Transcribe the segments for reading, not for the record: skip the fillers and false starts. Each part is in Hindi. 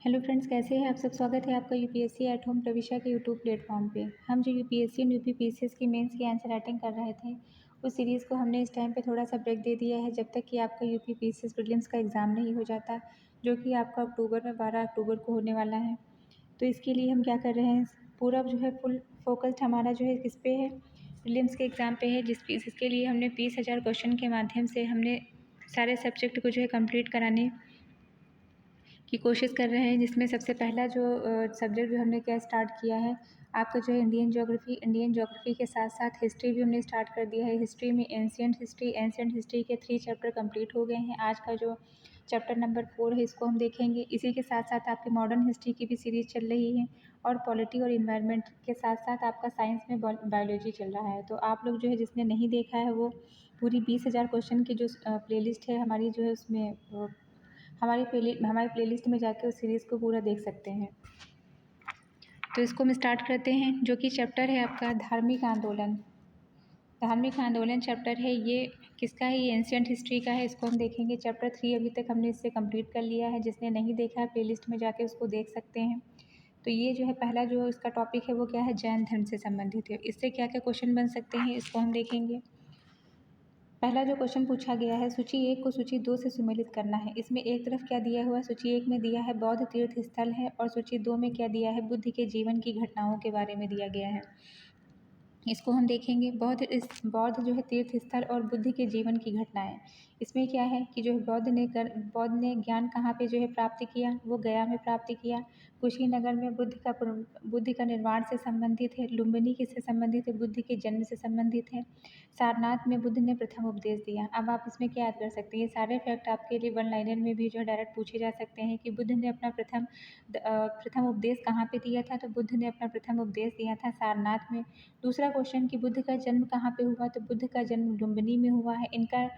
हेलो फ्रेंड्स, कैसे हैं आप सब। स्वागत है आपका यूपीएससी एट होम प्रविशा के यूट्यूब प्लेटफॉर्म पे। हम जो यूपीएससी और यूपीपीसीएस की मेंस की आंसर राइटिंग कर रहे थे, उस सीरीज़ को हमने इस टाइम पे थोड़ा सा ब्रेक दे दिया है, जब तक कि आपका यूपीपीसीएस प्रीलिम्स का एग्ज़ाम नहीं हो जाता, जो कि आपका अक्टूबर में 12 अक्टूबर को होने वाला है। तो इसके लिए हम क्या कर रहे हैं, पूरा जो है फुल फोकस्ड हमारा जो है किस पे है, प्रीलिम्स के एग्ज़ाम पे है, जिसके लिए हमने 20,000 क्वेश्चन के माध्यम से हमने सारे सब्जेक्ट को जो है कंप्लीट कराने की कोशिश कर रहे हैं। जिसमें सबसे पहला जो सब्जेक्ट जो हमने क्या स्टार्ट किया है, आपका जो है इंडियन ज्योग्राफी के साथ साथ हिस्ट्री भी हमने स्टार्ट कर दिया है। हिस्ट्री में एंशियंट हिस्ट्री के 3 चैप्टर कंप्लीट हो गए हैं। आज का जो चैप्टर नंबर 4 है, इसको हम देखेंगे। इसी के साथ साथ आपके मॉडर्न हिस्ट्री की भी सीरीज़ चल रही है, और पॉलिटी और इन्वायरमेंट के साथ साथ आपका साइंस में बायोलॉजी चल रहा है। तो आप लोग जो है, जिसने नहीं देखा है, वो पूरी 20,000 क्वेश्चन की जो प्लेलिस्ट है हमारी, जो है उसमें हमारी प्लेलिस्ट में जाके उस सीरीज़ को पूरा देख सकते हैं। तो इसको हम स्टार्ट करते हैं, जो कि चैप्टर है आपका धार्मिक आंदोलन। धार्मिक आंदोलन चैप्टर है, ये किसका है, ये एंशियंट हिस्ट्री का है। इसको हम देखेंगे। चैप्टर 3 अभी तक हमने इससे कंप्लीट कर लिया है। जिसने नहीं देखा है, प्लेलिस्ट में जाके उसको देख सकते हैं। तो ये जो है पहला जो इसका टॉपिक है, वो क्या है, जैन धर्म से संबंधित है। इससे क्या क्या क्वेश्चन बन सकते हैं, इसको हम देखेंगे। पहला जो क्वेश्चन पूछा गया है, सूची 1 को सूची 2 से सुमेलित करना है। इसमें एक तरफ क्या दिया हुआ है, सूची 1 में दिया है बौद्ध तीर्थ स्थल है, और सूची 2 में क्या दिया है, बुद्ध के जीवन की घटनाओं के बारे में दिया गया है। इसको हम देखेंगे। बौद्ध जो है तीर्थ स्थल और बुद्ध के जीवन की घटनाएं। इसमें क्या है कि जो है बौद्ध ने ज्ञान कहाँ पे जो है प्राप्त किया, वो गया में प्राप्त किया। कुशीनगर में बुद्ध का निर्माण से संबंधित है। लुम्बिनी किससे संबंधित है, बुद्ध के जन्म से संबंधित है। सारनाथ में बुद्ध ने प्रथम उपदेश दिया। अब आप इसमें क्या याद कर सकते हैं, ये सारे फैक्ट आपके लिए वन लाइनर में भी जो है डायरेक्ट पूछे जा सकते हैं कि बुद्ध ने अपना प्रथम उपदेश कहाँ पे दिया था। तो बुद्ध ने अपना प्रथम उपदेश दिया था सारनाथ में। दूसरा क्वेश्चन कि बुद्ध का जन्म कहाँ पे हुआ, तो बुद्ध का जन्म लुम्बिनी में हुआ है। इनका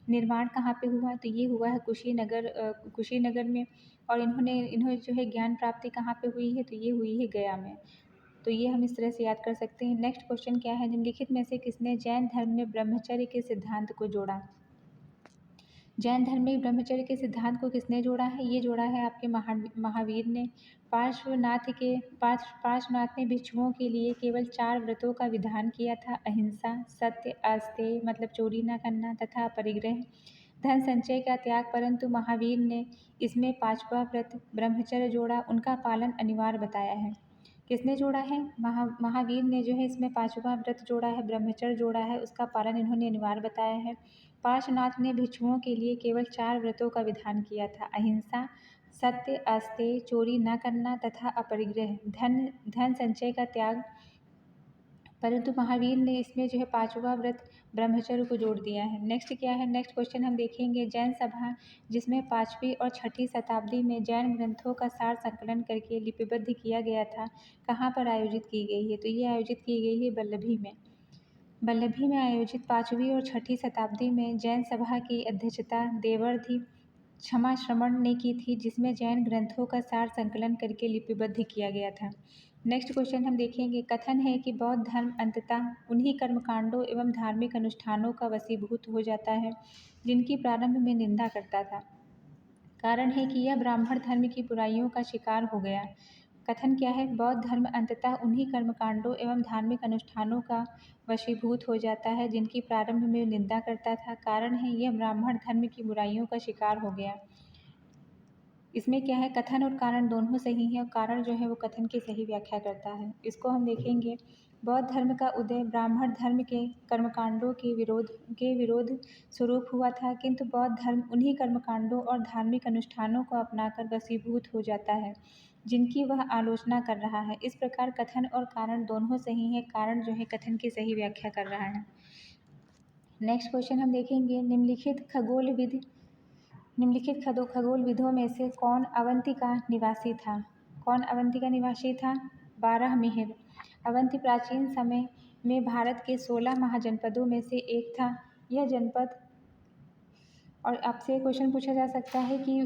निर्माण कहाँ पे हुआ, तो ये हुआ है कुशीनगर में। और इन्होंने जो है ज्ञान प्राप्ति कहाँ पे हुई है, तो ये हुई है गया में। तो ये हम इस तरह से याद कर सकते हैं। नेक्स्ट क्वेश्चन क्या है, निम्नलिखित में से किसने जैन धर्म में ब्रह्मचर्य के सिद्धांत को जोड़ा। जैन धर्म में ब्रह्मचर्य के सिद्धांत को किसने जोड़ा है, ये जोड़ा है आपके महावीर ने। पार्श्वनाथ ने भिक्षुओं के लिए केवल 4 व्रतों का विधान किया था, अहिंसा, सत्य, अस्तेय मतलब चोरी न करना, तथा परिग्रह, धन संचय का त्याग। परंतु महावीर ने इसमें 5वां व्रत ब्रह्मचर्य जोड़ा, उनका पालन अनिवार्य बताया है। किसने जोड़ा है, महावीर ने जो है इसमें 5वां व्रत जोड़ा है, ब्रह्मचर्य जोड़ा है, उसका पालन इन्होंने अनिवार्य बताया है। पार्श्वनाथ ने भिक्षुओं के लिए केवल 4 व्रतों का विधान किया था, अहिंसा, सत्य, अस्तेय, चोरी न करना तथा अपरिग्रह, धन संचय का त्याग। परंतु महावीर ने इसमें जो है 5वां व्रत ब्रह्मचर्य को जोड़ दिया है। नेक्स्ट क्या है, नेक्स्ट क्वेश्चन हम देखेंगे। जैन सभा, जिसमें 5वीं और 6ठी शताब्दी में जैन ग्रंथों का सार संकलन करके लिपिबद्ध किया गया था, कहाँ पर आयोजित की गई है, तो ये आयोजित की गई है वल्लभी में। वल्लभी में आयोजित 5वीं और 6ठी शताब्दी में जैन सभा की अध्यक्षता देवर्षि क्षमा श्रवण ने की थी, जिसमें जैन ग्रंथों का सार संकलन करके लिपिबद्ध किया गया था। नेक्स्ट क्वेश्चन हम देखेंगे। कथन है कि बौद्ध धर्म अंततः उन्हीं कर्मकांडों एवं धार्मिक अनुष्ठानों का वशीभूत हो जाता है, जिनकी प्रारंभ में निंदा करता था। कारण है कि यह ब्राह्मण धर्म की बुराइयों का शिकार हो गया। कथन क्या है, बौद्ध धर्म अंततः उन्हीं कर्मकांडों एवं धार्मिक अनुष्ठानों का वशीभूत हो जाता है, जिनकी प्रारंभ में निंदा करता था। कारण है, यह ब्राह्मण धर्म की बुराइयों का शिकार हो गया। इसमें क्या है, कथन और कारण दोनों सही हैं, और कारण जो है वो कथन की सही व्याख्या करता है। इसको हम देखेंगे। बौद्ध धर्म का उदय ब्राह्मण धर्म के कर्मकांडों के विरोध स्वरूप हुआ था, किंतु बौद्ध धर्म उन्हीं कर्मकांडों और धार्मिक अनुष्ठानों को अपनाकर वशीभूत हो जाता है, जिनकी वह आलोचना कर रहा है। इस प्रकार कथन और कारण दोनों सही हैं, कारण जो है कथन की सही व्याख्या कर रहा है। नेक्स्ट क्वेश्चन हम देखेंगे। निम्नलिखित खगोल विदों में से कौन अवंती का निवासी था। कौन अवंती का निवासी था, बारहमिहिर। अवंती प्राचीन समय में भारत के 16 महाजनपदों में से एक था। यह जनपद, और आपसे क्वेश्चन पूछा जा सकता है कि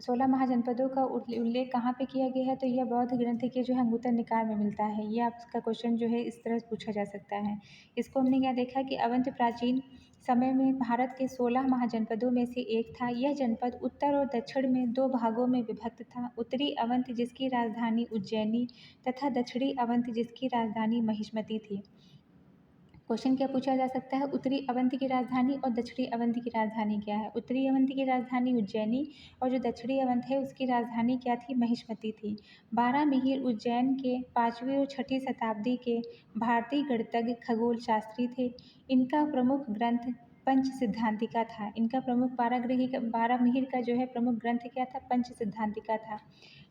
16 महाजनपदों का उल्लेख कहाँ पे किया गया है, तो यह बौद्ध ग्रंथ के जो है अंगुत्तर निकाय में मिलता है। ये आपका क्वेश्चन जो है इस तरह पूछा जा सकता है। इसको हमने क्या देखा कि अवंत प्राचीन समय में भारत के 16 महाजनपदों में से एक था। यह जनपद उत्तर और दक्षिण में 2 भागों में विभक्त था। उत्तरी अवंत जिसकी राजधानी उज्जैनी तथा दक्षिणी अवंत जिसकी राजधानी महिष्मती थी। क्वेश्चन क्या पूछा जा सकता है, उत्तरी अवंती की राजधानी और दक्षिणी अवंती की राजधानी क्या है। उत्तरी अवंती की राजधानी उज्जैनी और जो दक्षिणी अवंत है उसकी राजधानी क्या थी, महिष्मती थी। 12 मिहिर उज्जैन के 5वीं और 6ठी शताब्दी के भारतीय गणितज्ञ खगोल शास्त्री थे। इनका प्रमुख ग्रंथ पंच सिद्धांतिका था। इनका प्रमुख 12 मिहिर का जो है प्रमुख ग्रंथ क्या था, पंच सिद्धांतिका था।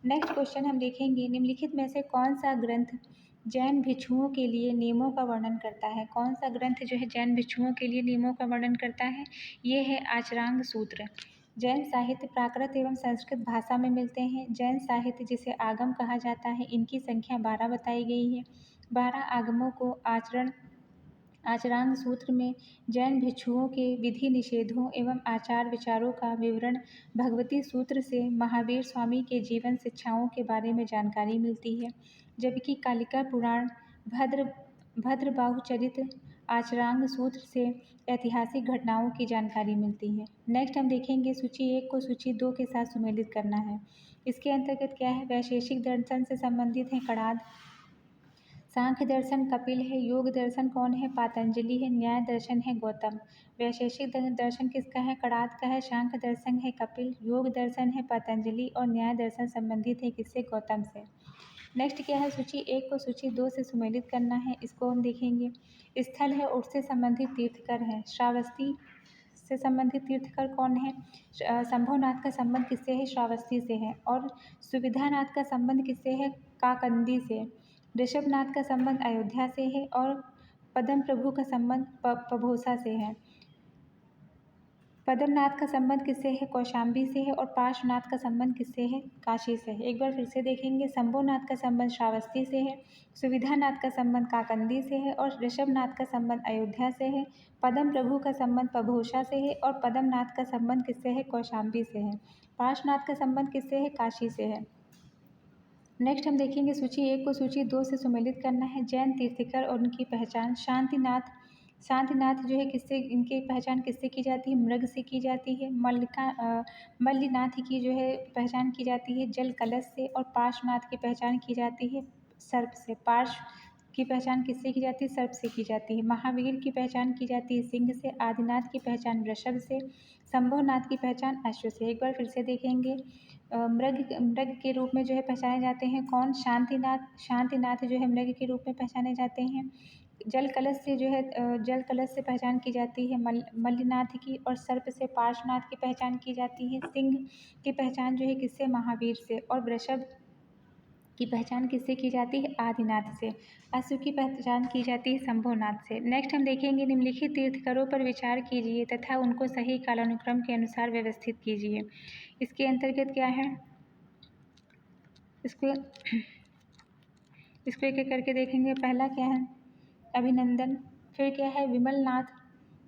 नेक्स्ट क्वेश्चन हम देखेंगे, निम्नलिखित में से कौन सा ग्रंथ जैन भिक्षुओं के लिए नियमों का वर्णन करता है। कौन सा ग्रंथ जो है जैन भिक्षुओं के लिए नियमों का वर्णन करता है, ये है आचरांग सूत्र। जैन साहित्य प्राकृत एवं संस्कृत भाषा में मिलते हैं। जैन साहित्य जिसे आगम कहा जाता है, इनकी संख्या 12 बताई गई है। 12 आगमों को आचरांग सूत्र में जैन भिक्षुओं के विधि निषेधों एवं आचार विचारों का विवरण, भगवती सूत्र से महावीर स्वामी के जीवन शिक्षाओं के बारे में जानकारी मिलती है, जबकि कालिका पुराण, भद्रबाहुचरित आचरांग सूत्र से ऐतिहासिक घटनाओं की जानकारी मिलती है। नेक्स्ट हम देखेंगे सूची 1 को सूची 2 के साथ सुमेलित करना है। इसके अंतर्गत क्या है, वैशेषिक दर्शन से संबंधित है कणाद, सांख्य दर्शन कपिल है, योग दर्शन कौन है, पातंजलि है, न्याय दर्शन है गौतम। वैशेषिक दर्शन किसका है, कणाद का है, सांख्य दर्शन है कपिल, योग दर्शन है पतंजलि और न्याय दर्शन संबंधित है किससे, गौतम से। नेक्स्ट क्या है, सूची 1 को सूची 2 से सुमेलित करना है। इसको हम देखेंगे। स्थल है, उससे संबंधित तीर्थकर है। श्रावस्ती से संबंधित तीर्थकर कौन है, शंभुनाथ का संबंध किससे है, श्रावस्ती से है। और सुविधानाथ का संबंध किससे है, काकंदी से। ऋषभनाथ का संबंध अयोध्या से है और पद्म प्रभु का संबंध पभोसा से है। पद्मनाथ का संबंध किससे है, कौशाम्बी से है और पार्श्वनाथ का संबंध किससे है, काशी से है। एक बार फिर से देखेंगे, शंभुनाथ का संबंध श्रावस्ती से है, सुविधानाथ का संबंध काकंदी से है और ऋषभनाथ का संबंध अयोध्या से है। पद्म प्रभु का संबंध पभोसा से है और पद्मनाथ का संबंध किससे है, कौशाम्बी से है। पार्श्वनाथ का संबंध किससे है, काशी से है। नेक्स्ट हम देखेंगे सूची 1 को सूची 2 से सुमेलित करना है। जैन तीर्थकर और उनकी पहचान, शांतिनाथ जो है किससे, इनकी पहचान किससे की जाती है, मृग से की जाती है। मल्लिनाथ की जो है पहचान की जाती है जल कलश से और पार्श्वनाथ की पहचान की जाती है सर्प से। पार्श्व की पहचान किससे की जाती है, सर्प से की जाती है। महावीर की पहचान की जाती है सिंह से, आदिनाथ की पहचान वृषभ से, शंभुनाथ की पहचान अश्व से। एक बार फिर से देखेंगे, मृग के रूप में जो है पहचाने जाते हैं कौन, शांतिनाथ जो है मृग के रूप में पहचाने जाते हैं। जल कलश से जो है जल कलश से पहचान की जाती है मल्लिनाथ की और सर्प से पार्श्वनाथ की पहचान की जाती है। सिंह की पहचान जो है किससे, महावीर से और वृषभ की पहचान किससे की जाती है, आदिनाथ से। अश्व की पहचान की जाती है शंभुनाथ से। नेक्स्ट हम देखेंगे, निम्नलिखित तीर्थकरों पर विचार कीजिए तथा उनको सही कालानुक्रम के अनुसार व्यवस्थित कीजिए। इसके अंतर्गत क्या है, इसको एक एक करके देखेंगे। पहला क्या है, अभिनंदन, फिर क्या है, विमलनाथ,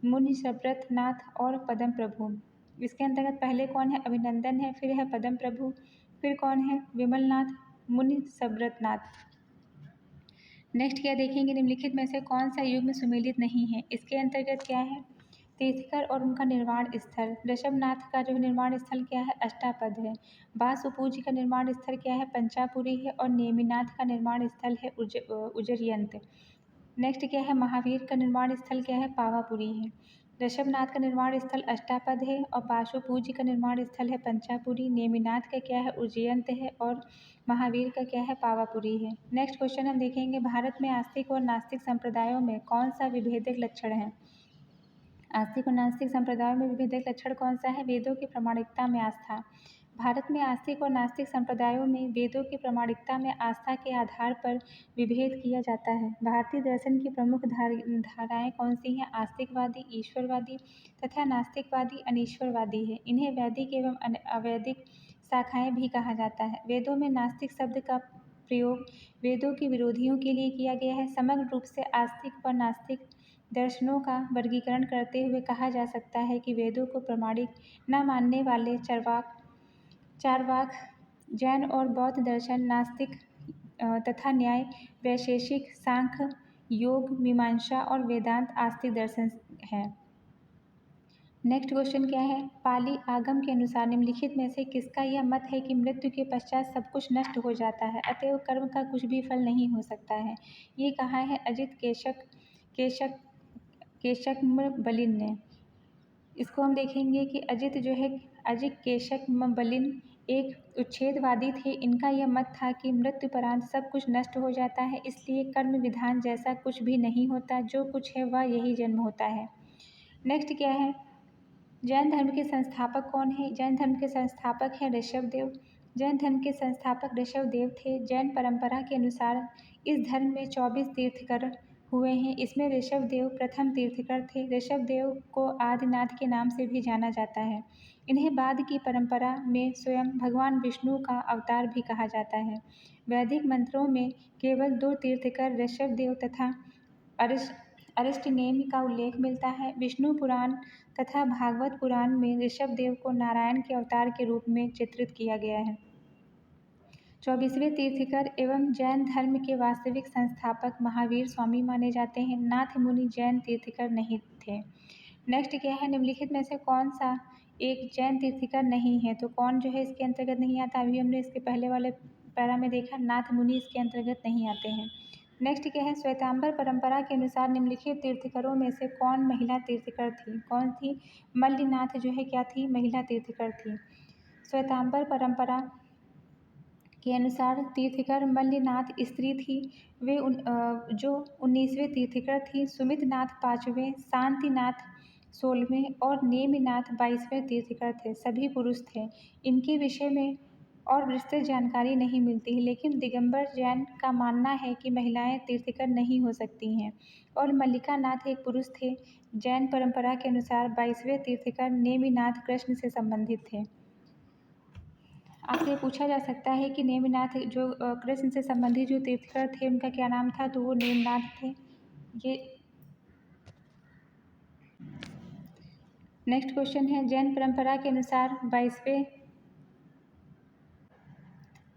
मुनि सब्रत नाथ और पद्म प्रभु। इसके अंतर्गत पहले कौन है, अभिनंदन है, फिर है पद्म प्रभु, फिर कौन है, विमलनाथ, मुनि सब्रत नाथ। नेक्स्ट क्या देखेंगे, निम्नलिखित में से कौन सा युग में सुमेलित नहीं है। इसके अंतर्गत क्या है, तीर्थकर और उनका निर्माण स्थल। ऋषभनाथ का जो निर्माण स्थल क्या है, अष्टापद है। बासुपूज्य का निर्माण स्थल क्या है, पंचापुरी है और नेमिनाथ का निर्माण स्थल है उज्जयंत। नेक्स्ट क्या है, महावीर का निर्माण स्थल क्या है, पावापुरी है। ऋषभनाथ का निर्माण स्थल अष्टापद है और बासुपूज्य का निर्माण स्थल है पंचापुरी। नेमिनाथ का क्या है, उज्जयंत है और महावीर का क्या है, पावापुरी है। नेक्स्ट क्वेश्चन हम देखेंगे, भारत में आस्तिक और नास्तिक संप्रदायों में कौन सा विभेदक लक्षण है। आस्तिक और नास्तिक संप्रदायों में विभेदक लक्षण कौन सा है, वेदों की प्रामाणिकता में आस्था। भारत में आस्तिक और नास्तिक संप्रदायों में वेदों की प्रामाणिकता में आस्था के आधार पर विभेद किया जाता है। भारतीय दर्शन की प्रमुख धाराएं कौन सी हैं, आस्तिकवादी, ईश्वरवादी तथा नास्तिकवादी अनीश्वरवादी है। इन्हें वैदिक एवं अवैदिक शाखाएं भी कहा जाता है। वेदों में नास्तिक शब्द का प्रयोग वेदों के विरोधियों के लिए किया गया है। समग्र रूप से आस्तिक व नास्तिक दर्शनों का वर्गीकरण करते हुए कहा जा सकता है कि वेदों को प्रमाणिक न मानने वाले चार्वाक, जैन और बौद्ध दर्शन, नास्तिक तथा न्याय, वैशेषिक, सांख्य, योग, मीमांसा और वेदांत आस्तिक दर्शन हैं। नेक्स्ट क्वेश्चन क्या है, पाली आगम के अनुसार निम्नलिखित में से किसका यह मत है कि मृत्यु के पश्चात सब कुछ नष्ट हो जाता है, अतएव कर्म का कुछ भी फल नहीं हो सकता है। ये कहा है अजित केशक केशकमबलिन ने। इसको हम देखेंगे कि अजित केशकमबलिन एक उच्छेदवादी थे। इनका यह मत था कि मृत्युपरांत सब कुछ नष्ट हो जाता है, इसलिए कर्म विधान जैसा कुछ भी नहीं होता, जो कुछ है वह यही जन्म होता है। नेक्स्ट क्या है, जैन धर्म के संस्थापक कौन है? जैन धर्म के संस्थापक हैं ऋषभदेव। जैन धर्म के संस्थापक ऋषभदेव थे। जैन परंपरा के अनुसार इस धर्म में 24 तीर्थंकर हुए हैं। इसमें ऋषभदेव प्रथम तीर्थंकर थे। ऋषभदेव को आदिनाथ के नाम से भी जाना जाता है। इन्हें बाद की परंपरा में स्वयं भगवान विष्णु का अवतार भी कहा जाता है। वैदिक मंत्रों में केवल 2 तीर्थंकर ऋषभदेव तथा अरिष्टनेमि का उल्लेख मिलता है। विष्णु पुराण तथा भागवत पुराण में ऋषभदेव को नारायण के अवतार के रूप में चित्रित किया गया है। 24वें तीर्थंकर एवं जैन धर्म के वास्तविक संस्थापक महावीर स्वामी माने जाते हैं। नाथ मुनि जैन तीर्थंकर नहीं थे। नेक्स्ट क्या है, निम्नलिखित में से कौन सा एक जैन तीर्थंकर नहीं है? तो कौन जो है इसके अंतर्गत नहीं आता? अभी हमने इसके पहले वाले पैरा में देखा, नाथ मुनि इसके अंतर्गत नहीं आते हैं। नेक्स्ट क्या है, श्वेतांबर परंपरा के अनुसार निम्नलिखित तीर्थंकरों में से कौन महिला तीर्थंकर थी? कौन थी? मल्लिनाथ जो है क्या थी? महिला तीर्थंकर थी। श्वेतांबर परंपरा के अनुसार तीर्थंकर मल्लिनाथ स्त्री थी। वे जो 19वें तीर्थंकर थी। सुमितनाथ 5वें, शांतिनाथ 16वें और नेमिनाथ 22वें तीर्थंकर थे। सभी पुरुष थे। इनके विषय में और विस्तृत जानकारी नहीं मिलती है, लेकिन दिगंबर जैन का मानना है कि महिलाएं तीर्थंकर नहीं हो सकती हैं। और मल्लिका नाथ एक पुरुष थे। जैन परंपरा के अनुसार 22वें तीर्थंकर नेमिनाथ कृष्ण से संबंधित थे। आपसे पूछा जा सकता है कि नेमिनाथ जो कृष्ण से संबंधित जो तीर्थंकर थे उनका क्या नाम था? तो वो नेमिनाथ थे। ये नेक्स्ट क्वेश्चन है, जैन परंपरा के अनुसार 22वें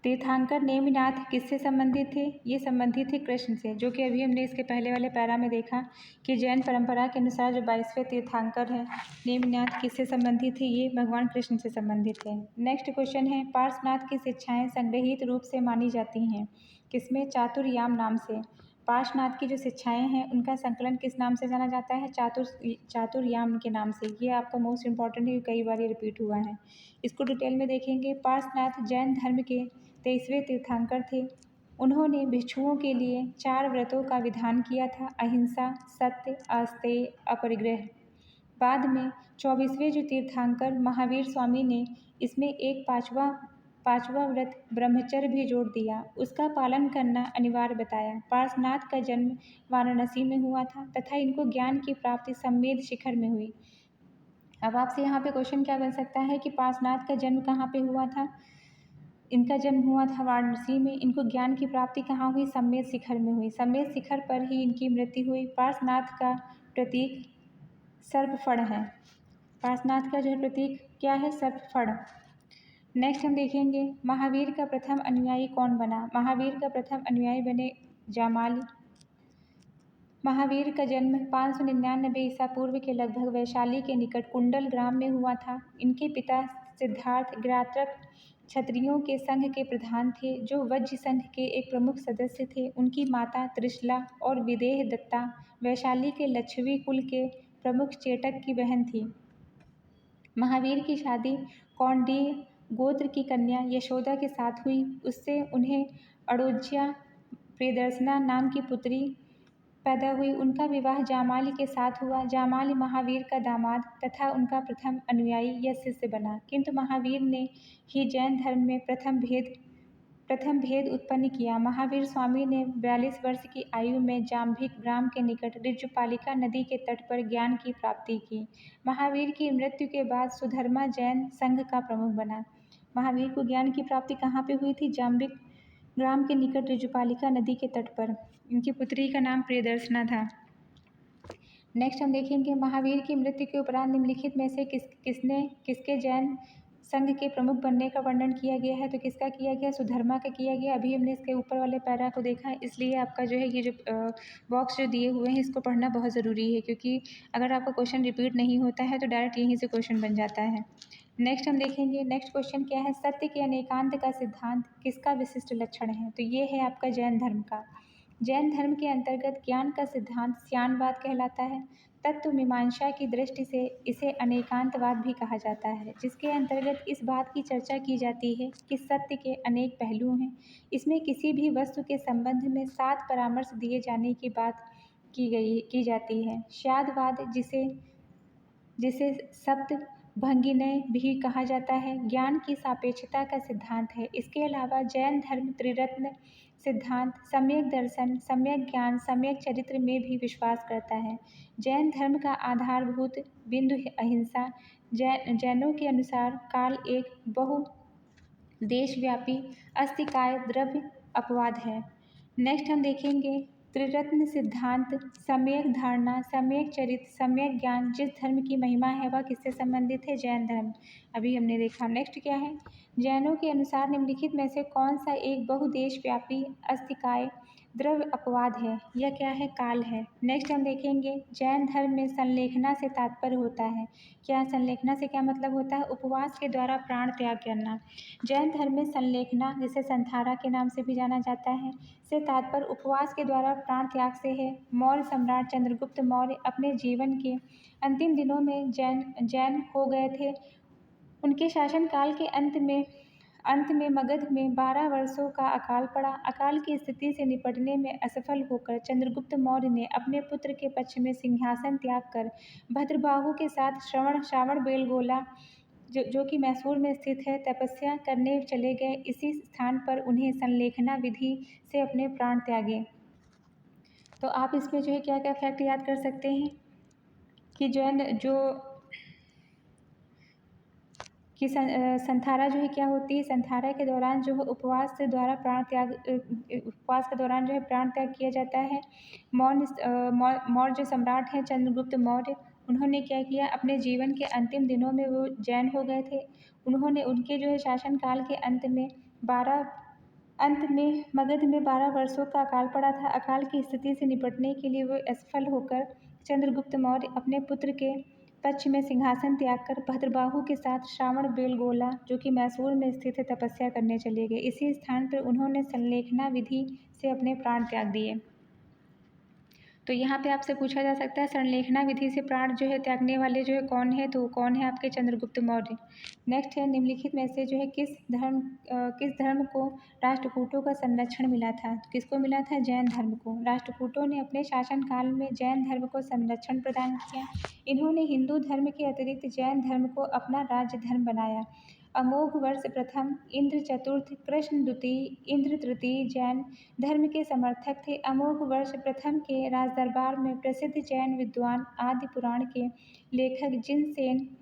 तीर्थंकर नेमिनाथ किससे संबंधित थे? ये संबंधित थे कृष्ण से, जो कि अभी हमने इसके पहले वाले पैरा में देखा कि जैन परंपरा के अनुसार जो 22वें तीर्थंकर है नेमिनाथ किससे संबंधित थे? ये भगवान कृष्ण से संबंधित है। नेक्स्ट क्वेश्चन है, पार्श्वनाथ की शिक्षाएं संग्रहित रूप से मानी जाती हैं किसमें? चातुर्याम नाम से। पार्श्वनाथ की जो शिक्षाएं हैं उनका संकलन किस नाम से जाना जाता है? चातुर्याम के नाम से। ये आपका मोस्ट इंपॉर्टेंट है, कई बार ये रिपीट हुआ है। इसको डिटेल में देखेंगे। पार्श्वनाथ जैन धर्म के 23वें तीर्थंकर थे। उन्होंने भिक्षुओं के लिए 4 व्रतों का विधान किया था, अहिंसा, सत्य, अस्तेय, अपरिग्रह। बाद में 24वें जो तीर्थंकर महावीर स्वामी ने इसमें एक पांचवा व्रत ब्रह्मचर्य भी जोड़ दिया, उसका पालन करना अनिवार्य बताया। पार्श्वनाथ का जन्म वाराणसी में हुआ था तथा इनको ज्ञान की प्राप्ति सम्मेद शिखर में हुई। अब आपसे यहाँ पे क्वेश्चन क्या बन सकता है कि पार्श्वनाथ का जन्म कहाँ पे हुआ था? इनका जन्म हुआ था वाराणसी में। इनको ज्ञान की प्राप्ति कहाँ हुई? सम्मेद शिखर में हुई। सम्मेद शिखर पर ही इनकी मृत्यु हुई। पार्श्वनाथ का प्रतीक सर्पफड़ है। पार्श्वनाथ का जो है प्रतीक क्या है? सर्पफड़। नेक्स्ट हम देखेंगे, महावीर का प्रथम अनुयायी कौन बना? महावीर का प्रथम अनुयायी बने जामाली। महावीर का जन्म 599 ईसा पूर्व के लगभग वैशाली के निकट कुंडल ग्राम में हुआ था। इनके पिता सिद्धार्थ गिरात्रक क्षत्रियों के संघ के प्रधान थे, जो वज्र संघ के एक प्रमुख सदस्य थे। उनकी माता त्रिशला और विदेह दत्ता वैशाली के लक्षवी कुल के प्रमुख चेटक की बहन थी। महावीर की शादी कौंडिन्य गोत्र की कन्या यशोदा के साथ हुई। उससे उन्हें अड़ोज्या प्रियदर्शना नाम की पुत्री पैदा हुई। उनका विवाह जामाली के साथ हुआ। जामाली महावीर का दामाद तथा उनका प्रथम अनुयायी या शिष्य बना, किंतु महावीर ने ही जैन धर्म में प्रथम भेद उत्पन्न किया। महावीर स्वामी ने 42 वर्ष की आयु में जाम्भिक ग्राम के निकट ऋजुपालिका नदी के तट पर ज्ञान की प्राप्ति की। महावीर की मृत्यु के बाद सुधर्मा जैन संघ का प्रमुख बना। महावीर को ज्ञान की प्राप्ति कहाँ पे हुई थी? जाम्भिक ग्राम के निकट ऋजुपालिका नदी के तट पर। इनकी पुत्री का नाम प्रियदर्शना था। नेक्स्ट हम देखेंगे, महावीर की मृत्यु के उपरांत निम्नलिखित में से किसके जैन संघ के प्रमुख बनने का वर्णन किया गया है, तो किसका किया गया? सुधर्मा का किया गया। अभी हमने इसके ऊपर वाले पैरा को देखा है, इसलिए आपका जो है ये जो बॉक्स जो दिए हुए हैं इसको पढ़ना बहुत ज़रूरी है, क्योंकि अगर आपका क्वेश्चन रिपीट नहीं होता है तो डायरेक्ट यहीं से क्वेश्चन बन जाता है। नेक्स्ट हम देखेंगे, नेक्स्ट क्वेश्चन क्या है? सत्य के अनेकांत का सिद्धांत किसका विशिष्ट लक्षण है? तो ये है आपका जैन धर्म का। जैन धर्म के अंतर्गत ज्ञान का सिद्धांत श्यानवाद कहलाता है। तत्व मीमांसा की दृष्टि से इसे अनेकांतवाद भी कहा जाता है, जिसके अंतर्गत इस बात की चर्चा की जाती है कि सत्य के अनेक पहलू हैं। इसमें किसी भी वस्तु के संबंध में 7 परामर्श दिए जाने की बात की जाती है। श्यादवाद जिसे जिसे सप्त भंगिनय भी कहा जाता है, ज्ञान की सापेक्षता का सिद्धांत है। इसके अलावा जैन धर्म त्रिरत्न सिद्धांत, सम्यक दर्शन, सम्यक ज्ञान, सम्यक चरित्र में भी विश्वास करता है। जैन धर्म का आधारभूत बिंदु है अहिंसा। जैनों के अनुसार काल एक देशव्यापी अस्तिकाय द्रव्य अपवाद है। नेक्स्ट हम देखेंगे त्रिरत्न सिद्धांत, सम्यक धारणा, सम्यक चरित्र, सम्यक ज्ञान। जिस धर्म की महिमा है वह किससे संबंधित है? जैन धर्म। अभी हमने देखा। नेक्स्ट क्या है? जैनों के अनुसार निम्नलिखित में से कौन सा एक बहुदेशव्यापी अस्तिकाय द्रव्य अपवाद है? यह क्या है? काल है। नेक्स्ट हम देखेंगे जैन धर्म में संलेखना से तात्पर्य होता है। क्या संलेखना से क्या मतलब होता है? उपवास के द्वारा प्राण त्याग करना। जैन धर्म में संलेखना, जिसे संथारा के नाम से भी जाना जाता है, से तात्पर्य उपवास के द्वारा प्राण त्याग से है। मौर्य सम्राट चंद्रगुप्त मौर्य अपने जीवन के अंतिम दिनों में जैन हो गए थे। उनके शासनकाल के अंत में मगध में 12 वर्षों का अकाल पड़ा। अकाल की स्थिति से निपटने में असफल होकर चंद्रगुप्त मौर्य ने अपने पुत्र के पक्ष में सिंहासन त्याग कर भद्रबाहु के साथ श्रावण बेलगोला जो कि मैसूर में स्थित है, तपस्या करने चले गए। इसी स्थान पर उन्हें संलेखना विधि से अपने प्राण त्यागे। तो आप इसमें जो है क्या क्या फैक्ट याद कर सकते हैं कि संथारा जो है क्या होती है? संथारा के दौरान जो है उपवास के दौरान जो है प्राण त्याग किया जाता है। मौर्य जो सम्राट हैं चंद्रगुप्त मौर्य, उन्होंने क्या किया? अपने जीवन के अंतिम दिनों में वो जैन हो गए थे। उन्होंने उनके जो है शासनकाल के अंत में मगध में 12 वर्षों का अकाल पड़ा था। अकाल की स्थिति से निपटने के लिए वो असफल होकर चंद्रगुप्त मौर्य अपने पुत्र के पक्ष में सिंहासन त्याग कर भद्रबाहु के साथ श्रावण बेलगोला जो कि मैसूर में स्थित है, तपस्या करने चले गए। इसी स्थान पर उन्होंने संलेखना विधि से अपने प्राण त्याग दिए। तो यहाँ पे आपसे पूछा जा सकता है संलेखना विधि से प्राण जो है त्यागने वाले जो है कौन है? तो कौन है? आपके चंद्रगुप्त मौर्य। नेक्स्ट है निम्नलिखित में से जो है किस धर्म को राष्ट्रकूटों का संरक्षण मिला था? तो किसको मिला था? जैन धर्म को। राष्ट्रकूटों ने अपने शासनकाल में जैन धर्म को संरक्षण प्रदान किया। इन्होंने हिंदू धर्म के अतिरिक्त जैन धर्म को अपना राज्य धर्म बनाया। अमोघ वर्ष प्रथम, इंद्र चतुर्थ, कृष्ण द्वितीय, इंद्र तृतीय जैन धर्म के समर्थक थे। अमोघ वर्ष प्रथम के राजदरबार में प्रसिद्ध जैन विद्वान आदि पुराण के लेखक जिनसेन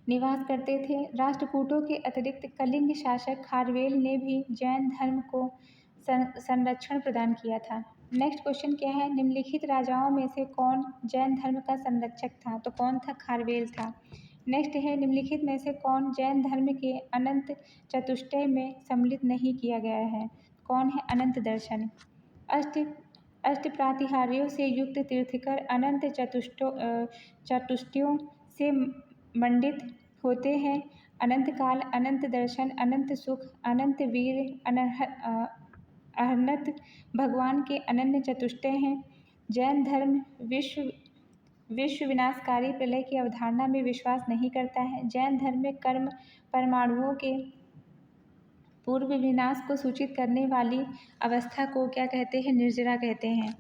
निवास करते थे। राष्ट्रकूटों के अतिरिक्त कलिंग शासक खारवेल ने भी जैन धर्म को संरक्षण प्रदान किया था। नेक्स्ट क्वेश्चन क्या है? निम्नलिखित राजाओं में से कौन जैन धर्म का संरक्षक था? तो कौन था? खारवेल था। नेक्स्ट है निम्नलिखित में से कौन जैन धर्म के अनंत चतुष्टय में सम्मिलित नहीं किया गया है? कौन है? अनंत दर्शन। अष्ट प्रातिहार्यों से युक्त तीर्थकर अनंत चतुष्टयों से मंडित होते हैं। अनंत काल, अनंत दर्शन, अनंत सुख, अनंत वीर, अनंत भगवान के अनन्य चतुष्टय हैं। जैन धर्म विश्व विनाशकारी प्रलय की अवधारणा में विश्वास नहीं करता है। जैन धर्म में कर्म परमाणुओं के पूर्व विनाश को सूचित करने वाली अवस्था को क्या कहते हैं? निर्जरा कहते हैं।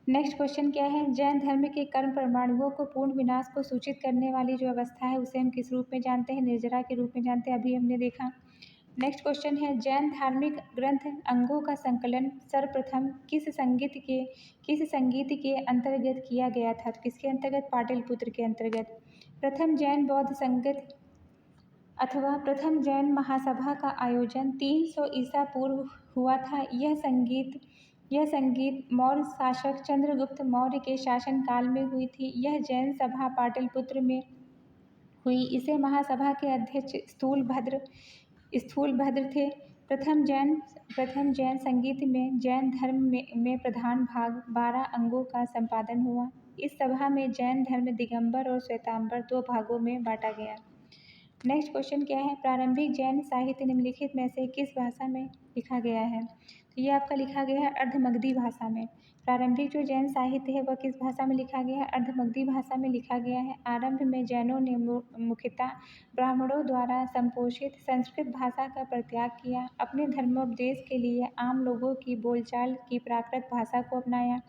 नेक्स्ट क्वेश्चन क्या है? जैन धर्म के कर्म परमाणुओं को पूर्ण विनाश को सूचित करने वाली जो अवस्था है उसे हम किस रूप में जानते हैं? निर्जरा के रूप में जानते हैं। अभी हमने देखा। नेक्स्ट क्वेश्चन है जैन धार्मिक ग्रंथ अंगों का संकलन सर्वप्रथम किस संगीत के अंतर्गत किया गया था? तो किसके अंतर्गत? पाटलिपुत्र के अंतर्गत। प्रथम जैन बौद्ध संगत अथवा प्रथम जैन महासभा का आयोजन 300 ईसा पूर्व हुआ था। यह संगीत मौर्य शासक चंद्रगुप्त मौर्य के शासनकाल में हुई थी। यह जैन सभा पाटलिपुत्र में हुई। इसे महासभा के अध्यक्ष स्थूलभद्र थे। प्रथम जैन संगीत में जैन धर्म में प्रधान भाग 12 अंगों का संपादन हुआ। इस सभा में जैन धर्म दिगंबर और श्वेतांबर 2 भागों में बांटा गया। नेक्स्ट क्वेश्चन क्या है, प्रारंभिक जैन साहित्य निम्नलिखित में से किस भाषा में लिखा गया है? तो ये आपका लिखा गया है अर्धमगधी भाषा में। प्रारंभिक जो जैन साहित्य है वह किस भाषा में लिखा गया है? अर्धमगधी भाषा में लिखा गया है। आरंभ में जैनों ने मुख्यतः ब्राह्मणों द्वारा संपोषित संस्कृत भाषा का परित्याग किया, अपने धर्मोपदेश के लिए आम लोगों की बोलचाल की प्राकृत भाषा को अपनाया।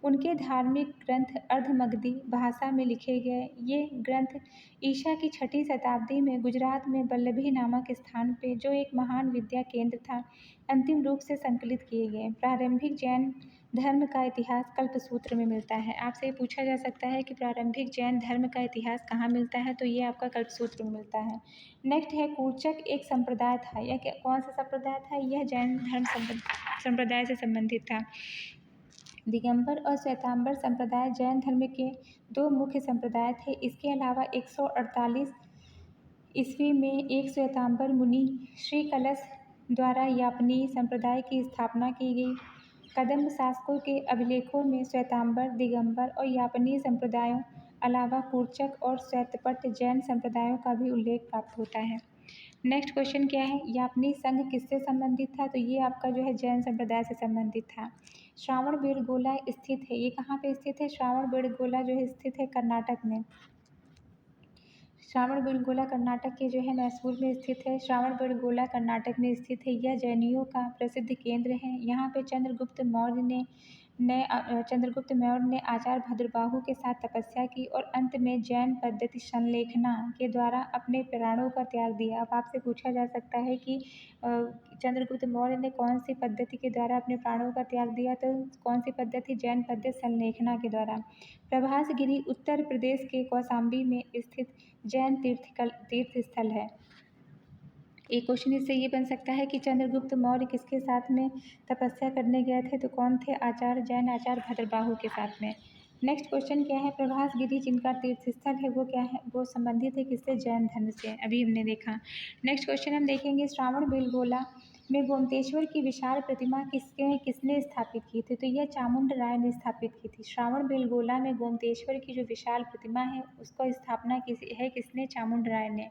उनके धार्मिक ग्रंथ अर्धमगधी भाषा में लिखे गए। ये ग्रंथ ईसा की 6वीं शताब्दी में गुजरात में वल्लभी नामक स्थान पे, जो एक महान विद्या केंद्र था, अंतिम रूप से संकलित किए गए। प्रारंभिक जैन धर्म का इतिहास कल्पसूत्र में मिलता है। आपसे पूछा जा सकता है कि प्रारंभिक जैन धर्म का इतिहास कहाँ मिलता है, तो ये आपका कल्पसूत्र में मिलता है। नेक्स्ट है कूर्चक एक संप्रदाय था। यह कौन सा संप्रदाय था? यह जैन धर्म संप्रदाय से संबंधित था। दिगंबर और श्वेतांबर संप्रदाय जैन धर्म के 2 मुख्य संप्रदाय थे। इसके अलावा 148 ईस्वी में एक श्वेतांबर मुनि श्री कलश द्वारा यापनीय संप्रदाय की स्थापना की गई। कदम्ब शासकों के अभिलेखों में श्वेतांबर, दिगंबर और यापनीय संप्रदायों अलावा कूर्चक और श्वेतपट जैन संप्रदायों का भी उल्लेख प्राप्त होता है। नेक्स्ट क्वेश्चन क्या है, यापनी संघ किससे संबंधित था? तो ये आपका जो है जैन संप्रदाय से संबंधित था। श्रावणबेलगोला स्थित है। ये कहाँ पे स्थित है? श्रावणबेलगोला जो है स्थित है कर्नाटक में। श्रावणबेलगोला कर्नाटक के जो है मैसूर में स्थित है। श्रावणबेलगोला कर्नाटक में स्थित है। यह जैनियों का प्रसिद्ध केंद्र है। यहाँ पे चंद्रगुप्त मौर्य ने आचार्य भद्रबाहु के साथ तपस्या की और अंत में जैन पद्धति संलेखना के द्वारा अपने प्राणों का त्याग दिया। अब आपसे पूछा जा सकता है कि चंद्रगुप्त मौर्य ने कौन सी पद्धति के द्वारा अपने प्राणों का त्याग दिया? तो कौन सी पद्धति? जैन पद्धति संलेखना के द्वारा। प्रभासगिरी उत्तर प्रदेश के कौशाम्बी में स्थित जैन तीर्थ स्थल है। एक क्वेश्चन इससे ये बन सकता है कि चंद्रगुप्त मौर्य किसके साथ में तपस्या करने गए थे? तो कौन थे? जैन आचार्य भद्रबाहु के साथ में। नेक्स्ट क्वेश्चन क्या है, प्रभासगिरी जिनका तीर्थस्थल है वो क्या है? वो संबंधित है किससे? जैन धर्म से। अभी हमने देखा। नेक्स्ट क्वेश्चन हम देखेंगे, श्रावणबेलगोला में गोमतेश्वर की विशाल प्रतिमा किसने स्थापित की थी? तो यह चामुंड राय ने स्थापित की थी। श्रावणबेलगोला में गोमतेश्वर की जो विशाल प्रतिमा है उसको स्थापना किसने? चामुंड राय ने।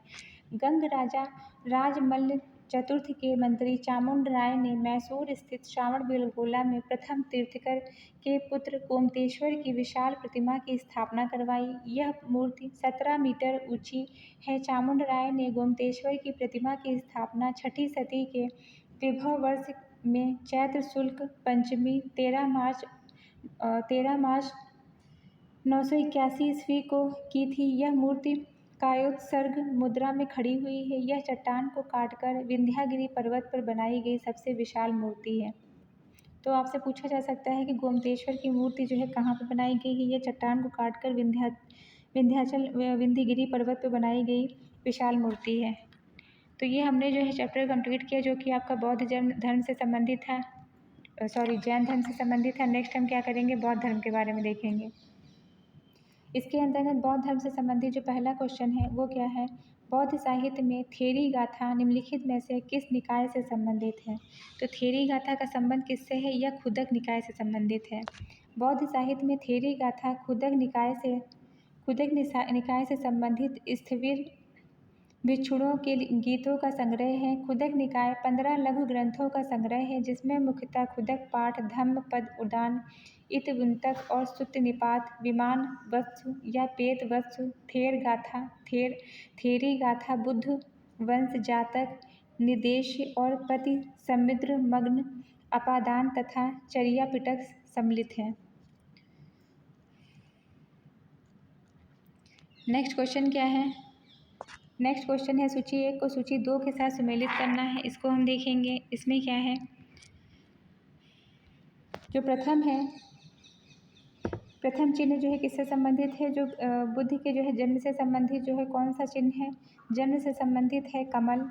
गंग राजा राजमल्ल चतुर्थ के मंत्री चामुंड राय ने मैसूर स्थित श्रावणबेलगोला में प्रथम तीर्थंकर के पुत्र गोमतेश्वर की विशाल प्रतिमा की स्थापना करवाई। यह मूर्ति 17 मीटर ऊंची है। चामुंड राय ने गोमतेश्वर की प्रतिमा की स्थापना 6वीं सदी के विभव वर्ष में चैत्र शुक्ल पंचमी 13 मार्च 981 ईस्वी को की थी। यह मूर्ति कायोत्सर्ग मुद्रा में खड़ी हुई है। यह चट्टान को काटकर विंध्यागिरी पर्वत पर बनाई गई सबसे विशाल मूर्ति है। तो आपसे पूछा जा सकता है कि गोमतेश्वर की मूर्ति जो है कहाँ पर बनाई गई है? यह चट्टान को काटकर विंध्यगिरी पर्वत पर बनाई गई विशाल मूर्ति है। तो ये हमने जो है चैप्टर कंप्लीट किया, जो कि आपका बौद्ध धर्म से संबंधित है, जैन धर्म से संबंधित है। नेक्स्ट हम क्या करेंगे? बौद्ध धर्म के बारे में देखेंगे। इसके अंतर्गत बौद्ध धर्म से संबंधित जो पहला क्वेश्चन है वो क्या है, बौद्ध साहित्य में थेरी गाथा निम्नलिखित में से किस निकाय से संबंधित है? तो थेरी गाथा का संबंध किससे है? यह खुदक निकाय से संबंधित है। बौद्ध साहित्य में थेरी गाथा खुदक निकाय से संबंधित स्थविर भिक्षुओं के गीतों का संग्रह है। खुदक निकाय 15 लघु ग्रंथों का संग्रह है, जिसमें मुख्यतः खुदक पाठ, धम्म पद, उदान, इतवृत्तक और सुत्त निपात, विमान वत्सु या पेत वत्सु, थेर गाथा, थेरी गाथा, बुद्ध वंश जातक, निदेश और पति समुद्र मग्न, अपादान तथा चर्या पिटक सम्मिलित हैं। नेक्स्ट क्वेश्चन क्या है? नेक्स्ट क्वेश्चन है सूची 1 को सूची 2 के साथ सम्मिलित करना है। इसको हम देखेंगे। इसमें क्या है, जो प्रथम है, प्रथम चिन्ह जो है किससे संबंधित है? जो बुद्ध के जो है जन्म से संबंधित जो है कौन सा चिन्ह है? जन्म से संबंधित है कमल।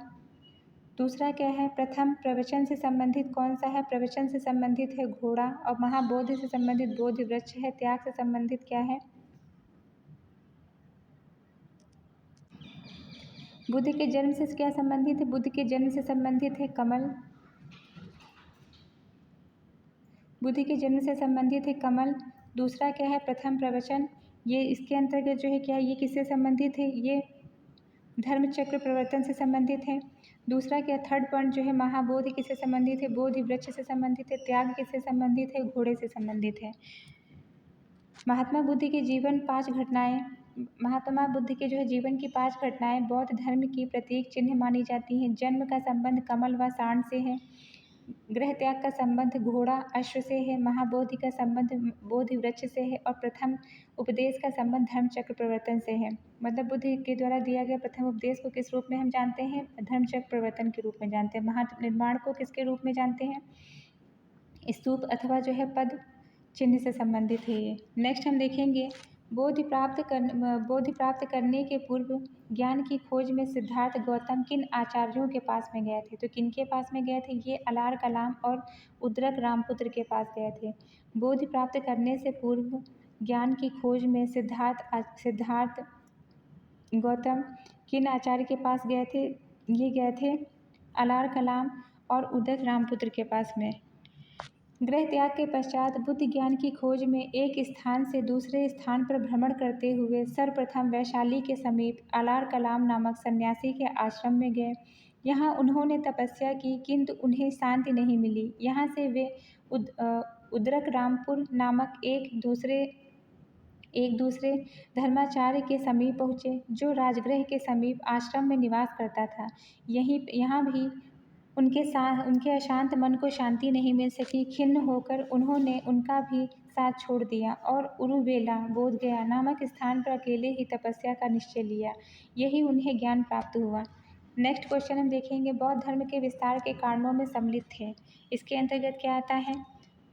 दूसरा क्या है, प्रथम प्रवचन से संबंधित कौन सा है? प्रवचन से संबंधित है घोड़ा। और महाबोधि से संबंधित बोधि वृक्ष है। त्याग से संबंधित क्या है? बुद्ध के जन्म से क्या संबंधित है? बुद्ध के जन्म से संबंधित है कमल। बुद्ध के जन्म से संबंधित है कमल। दूसरा क्या है? प्रथम प्रवचन। ये इसके अंतर्गत जो है क्या है, ये किससे संबंधित है? ये धर्म चक्र प्रवर्तन से संबंधित है। दूसरा क्या? थर्ड पॉइंट जो है महाबोधि किससे संबंधित है? बोधि वृक्ष से संबंधित है। त्याग किससे संबंधित है? घोड़े से संबंधित है। महात्मा बुद्ध के जीवन 5 घटनाएं। महात्मा बुद्ध के जो है जीवन की 5 घटनाएं बौद्ध धर्म की प्रतीक चिन्ह मानी जाती हैं। जन्म का संबंध कमल व सांड से है। गृह त्याग का संबंध घोड़ा अश्व से है। महाबोधि का संबंध बोधि वृक्ष से है। और प्रथम उपदेश का संबंध धर्म चक्र प्रवर्तन से है। मतलब बुद्ध के द्वारा दिया गया प्रथम उपदेश को किस रूप में हम जानते हैं? धर्म चक्र प्रवर्तन के रूप में जानते हैं। महानिर्माण को किसके रूप में जानते हैं? स्तूप अथवा जो है पद चिन्ह से संबंधित है ये। नेक्स्ट हम देखेंगे बोधि प्राप्त करने के पूर्व ज्ञान की खोज में सिद्धार्थ गौतम किन आचार्यों के पास में गए थे? तो किन के पास में गए थे? ये अलार कलाम और उद्रक रामपुत्र के पास गए थे। बोधि प्राप्त करने से पूर्व ज्ञान की खोज में सिद्धार्थ गौतम किन आचार्य के पास गए थे? ये गए थे अलार कलाम और उद्रक रामपुत्र के पास में। गृह त्याग के पश्चात बुद्ध ज्ञान की खोज में एक स्थान से दूसरे स्थान पर भ्रमण करते हुए सर्वप्रथम वैशाली के समीप अलार कलाम नामक सन्यासी के आश्रम में गए। यहाँ उन्होंने तपस्या की किंतु उन्हें शांति नहीं मिली। यहाँ से वे उद्रक रामपुर नामक एक दूसरे धर्माचार्य के समीप पहुँचे जो राजगृह के समीप आश्रम में निवास करता था। यहाँ भी उनके अशांत मन को शांति नहीं मिल सकी। खिन्न होकर उन्होंने उनका भी साथ छोड़ दिया और उरुवेला बोधगया नामक स्थान पर अकेले ही तपस्या का निश्चय लिया। यही उन्हें ज्ञान प्राप्त हुआ। नेक्स्ट क्वेश्चन हम देखेंगे बौद्ध धर्म के विस्तार के कारणों में सम्मिलित थे। इसके अंतर्गत क्या आता है?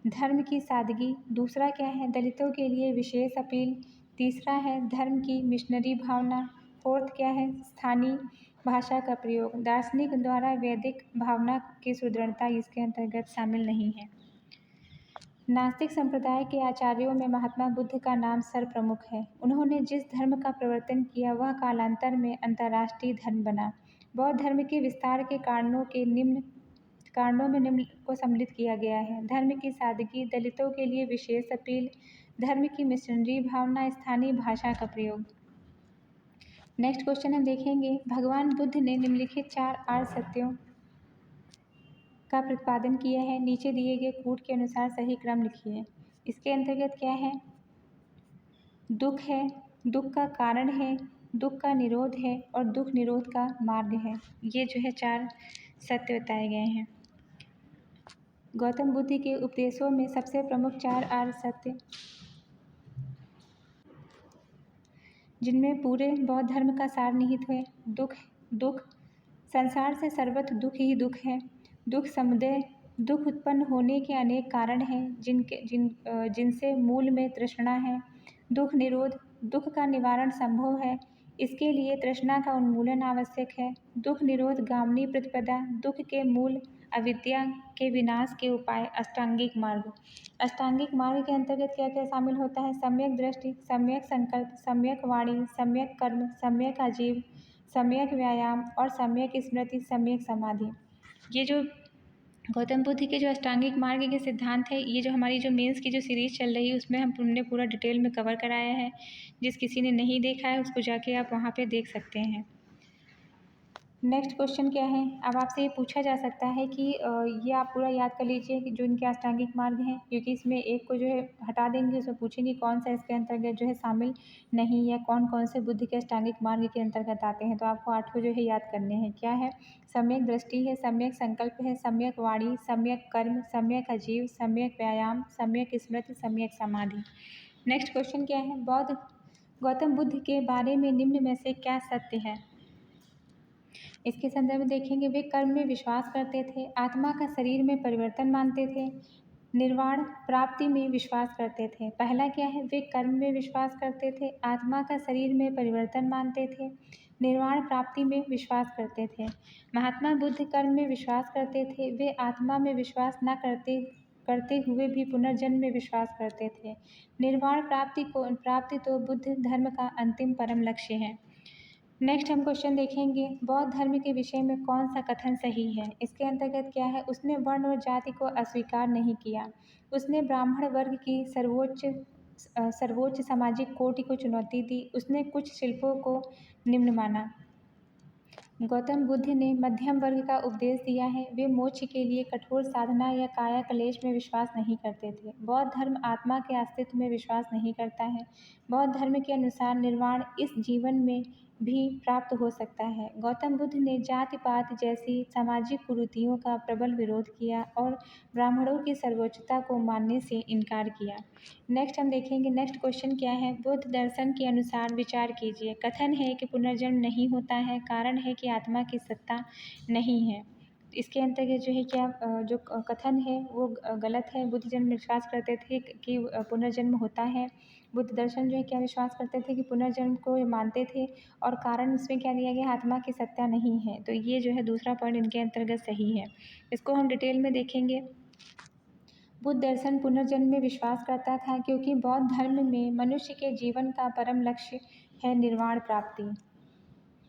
धर्म की सादगी। दूसरा क्या है? दलितों के लिए विशेष अपील। तीसरा है धर्म की मिशनरी भावना। फोर्थ क्या है? स्थानीय भाषा का प्रयोग। दार्शनिक द्वारा वैदिक भावना की सुदृढ़ता इसके अंतर्गत शामिल नहीं है। नास्तिक संप्रदाय के आचार्यों में महात्मा बुद्ध का नाम सर्वप्रमुख है। उन्होंने जिस धर्म का प्रवर्तन किया वह कालांतर में अंतर्राष्ट्रीय धर्म बना। बौद्ध धर्म के विस्तार के कारणों में निम्न को सम्मिलित किया गया है। धर्म की सादगी, दलितों के लिए विशेष अपील, धर्म की मिशनरी भावना, स्थानीय भाषा का प्रयोग। नेक्स्ट क्वेश्चन हम देखेंगे भगवान बुद्ध ने निम्नलिखित 4 आर्य सत्यों का प्रतिपादन किया है। नीचे दिए गए कूट के अनुसार सही क्रम लिखिए। इसके अंतर्गत क्या है? दुख है, दुख का कारण है, दुख का निरोध है और दुख निरोध का मार्ग है। ये जो है 4 सत्य बताए गए हैं। गौतम बुद्ध के उपदेशों में सबसे प्रमुख 4 आर्य सत्य जिनमें पूरे बौद्ध धर्म का सार निहित है। दुख संसार से सर्वत्र दुख ही दुख है। दुख समुदय, दुख उत्पन्न होने के अनेक कारण हैं जिनसे मूल में तृष्णा है। दुख निरोध, दुख का निवारण संभव है, इसके लिए तृष्णा का उन्मूलन आवश्यक है। दुख निरोध गामिनी प्रतिपदा, दुख के मूल अविद्या के विनाश के उपाय। अष्टांगिक मार्ग। अष्टांगिक मार्ग के अंतर्गत क्या क्या शामिल होता है? सम्यक दृष्टि, सम्यक संकल्प, सम्यक वाणी, सम्यक कर्म, सम्यक आजीव, सम्यक व्यायाम और सम्यक स्मृति, सम्यक समाधि। ये जो गौतम बुद्ध के जो अष्टांगिक मार्ग के सिद्धांत है, ये जो हमारी जो मेंस की जो सीरीज़ चल रही है उसमें हमने पूरा डिटेल में कवर कराया है। जिस किसी ने नहीं देखा है उसको जाके आप वहाँ पे देख सकते हैं। नेक्स्ट क्वेश्चन क्या है? अब आपसे ये पूछा जा सकता है कि ये आप पूरा याद कर लीजिए कि जो इनके अष्टांगिक मार्ग हैं, क्योंकि इसमें एक को जो है हटा देंगे, उसमें पूछेंगे कौन सा इसके अंतर्गत जो है शामिल नहीं, या कौन कौन से बुद्ध के अष्टांगिक मार्ग के अंतर्गत आते हैं। तो आपको 8 को जो है याद करने हैं। क्या है? सम्यक दृष्टि है, सम्यक संकल्प है, सम्यक वाणी, सम्यक कर्म, सम्यक आजीव, सम्यक व्यायाम, सम्यक स्मृति, सम्यक समाधि। नेक्स्ट क्वेश्चन क्या है? गौतम बुद्ध के बारे में निम्न में से क्या सत्य है? इसके संदर्भ में देखेंगे वे कर्म में विश्वास करते थे, आत्मा का शरीर में परिवर्तन मानते थे, निर्वाण प्राप्ति में विश्वास करते थे। पहला क्या है? वे कर्म में विश्वास करते थे, आत्मा का शरीर में परिवर्तन मानते थे, निर्वाण प्राप्ति में विश्वास करते थे। महात्मा बुद्ध कर्म में विश्वास करते थे, वे आत्मा में विश्वास न करते हुए भी पुनर्जन्म में विश्वास करते थे। निर्वाण प्राप्ति तो बुद्ध धर्म का अंतिम परम लक्ष्य है। नेक्स्ट हम क्वेश्चन देखेंगे, बौद्ध धर्म के विषय में कौन सा कथन सही है। इसके अंतर्गत क्या है, उसने वर्ण और जाति को अस्वीकार नहीं किया, उसने ब्राह्मण वर्ग की सर्वोच्च सामाजिक कोटि को चुनौती दी, उसने कुछ शिल्पों को निम्न माना। गौतम बुद्ध ने मध्यम वर्ग का उपदेश दिया है, वे मोक्ष के लिए कठोर साधना या काया कलेश में विश्वास नहीं करते थे। बौद्ध धर्म आत्मा के अस्तित्व में विश्वास नहीं करता है। बौद्ध धर्म के अनुसार निर्वाण इस जीवन में भी प्राप्त हो सकता है। गौतम बुद्ध ने जाति पात जैसी सामाजिक कुरीतियों का प्रबल विरोध किया और ब्राह्मणों की सर्वोच्चता को मानने से इनकार किया। नेक्स्ट हम देखेंगे, नेक्स्ट क्वेश्चन क्या है, बुद्ध दर्शन के अनुसार विचार कीजिए। कथन है कि पुनर्जन्म नहीं होता है, कारण है कि आत्मा की सत्ता नहीं है। इसके अंतर्गत जो है क्या जो कथन है वो गलत है। बुद्ध जन्म विश्वास करते थे कि पुनर्जन्म होता है। बुद्ध दर्शन जो है क्या विश्वास करते थे कि पुनर्जन्म को मानते थे, और कारण इसमें क्या दिया गया, आत्मा की सत्ता नहीं है। तो ये जो है दूसरा पॉइंट इनके अंतर्गत सही है। इसको हम डिटेल में देखेंगे। बुद्ध दर्शन पुनर्जन्म में विश्वास करता था, क्योंकि बौद्ध धर्म में मनुष्य के जीवन का परम लक्ष्य है निर्वाण प्राप्ति।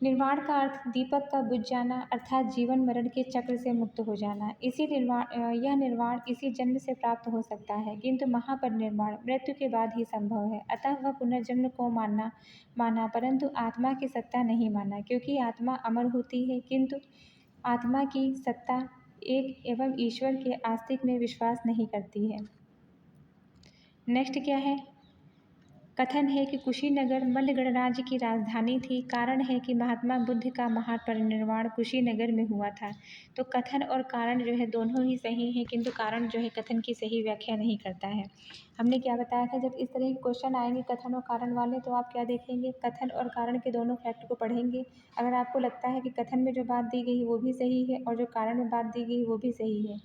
निर्वाण का अर्थ दीपक का बुझ जाना, अर्थात जीवन मरण के चक्र से मुक्त हो जाना। यह निर्वाण इसी जन्म से प्राप्त हो सकता है, किंतु महापरिनिर्वाण मृत्यु के बाद ही संभव है। अतः वह पुनर्जन्म को माना, परंतु आत्मा की सत्ता नहीं माना, क्योंकि आत्मा अमर होती है, किंतु आत्मा की सत्ता एक एवं ईश्वर के आस्तिक में विश्वास नहीं करती है। नेक्स्ट क्या है, कथन है कि कुशीनगर मल्ल गणराज्य की राजधानी थी, कारण है कि महात्मा बुद्ध का महापरिनिर्वाण कुशीनगर में हुआ था। तो कथन और कारण जो है दोनों ही सही हैं, किंतु कारण जो है कथन की सही व्याख्या नहीं करता है। हमने क्या बताया था, जब इस तरह के क्वेश्चन आएंगे कथन और कारण वाले, तो आप क्या देखेंगे, कथन और कारण के दोनों फैक्ट को पढ़ेंगे। अगर आपको लगता है कि कथन में जो बात दी गई वो भी सही है और जो कारण में बात दी गई वो भी सही है,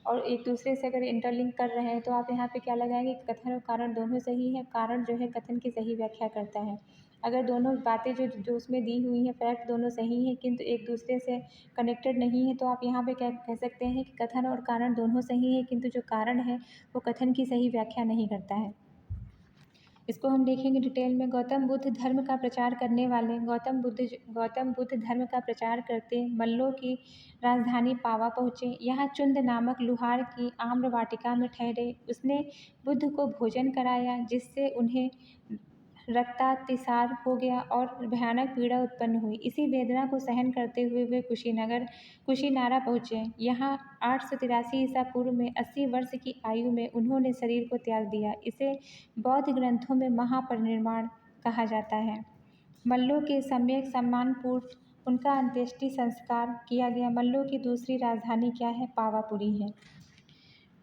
और एक दूसरे से अगर इंटरलिंक कर रहे हैं, तो आप यहाँ पे क्या लगाएंगे, कथन और कारण दोनों सही है। कारण जो है कथन की सही व्याख्या करता है। अगर दोनों बातें जो उसमें दी हुई हैं फैक्ट दोनों सही हैं, किंतु एक दूसरे से कनेक्टेड नहीं है, तो आप यहाँ पे क्या कह सकते हैं कि कथन और कारण दोनों सही हैं, किंतु जो कारण है वो कथन की सही व्याख्या नहीं करता है। इसको हम देखेंगे डिटेल में। गौतम बुद्ध धर्म का प्रचार करने वाले गौतम बुद्ध धर्म का प्रचार करते मल्लों की राजधानी पावा पहुँचे। यहाँ चुंद नामक लुहार की आम्र वाटिका में ठहरे। उसने बुद्ध को भोजन कराया, जिससे उन्हें रक्तातिसार हो गया और भयानक पीड़ा उत्पन्न हुई। इसी वेदना को सहन करते हुए वे कुशीनारा पहुँचे। यहाँ 883 ईसा पूर्व में 80 वर्ष की आयु में उन्होंने शरीर को त्याग दिया। इसे बौद्ध ग्रंथों में महापरिनिर्वाण कहा जाता है। मल्लों के सम्यक सम्मानपूर्व उनका अंत्येष्टि संस्कार किया गया। मल्लों की दूसरी राजधानी क्या है, पावापुरी है।